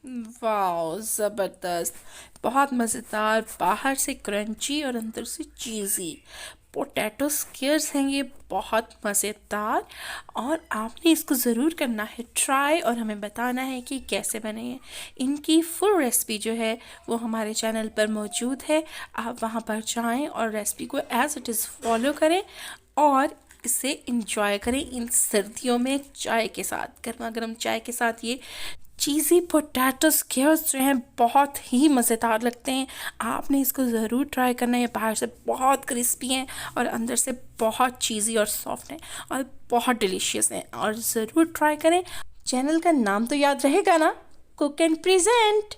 Wow ज़बरदस्त। बहुत मज़ेदार, बाहर से क्रंची और अंदर से चीज़ी पोटैटो स्क्वेयर्स हैं ये, बहुत मज़ेदार। और आपने इसको ज़रूर करना है ट्राई और हमें बताना है कि कैसे बने हैं। इनकी फुल रेसिपी जो है वो हमारे चैनल पर मौजूद है, आप वहाँ पर जाएं और रेसिपी को एज इट इज़ फॉलो करें और इसे इंजॉय करें इन सर्दियों में चाय के साथ, गर्मा गर्म चाय के साथ। ये चीज़ी पोटैटो स्क्वेयर्स जो हैं बहुत ही मज़ेदार लगते हैं। आपने इसको ज़रूर ट्राई करना है। बाहर से बहुत क्रिस्पी हैं और अंदर से बहुत चीज़ी और सॉफ्ट हैं और बहुत डिलीशियस हैं, और ज़रूर ट्राई करें। चैनल का नाम तो याद रहेगा ना, कुक एंड प्रेजेंट।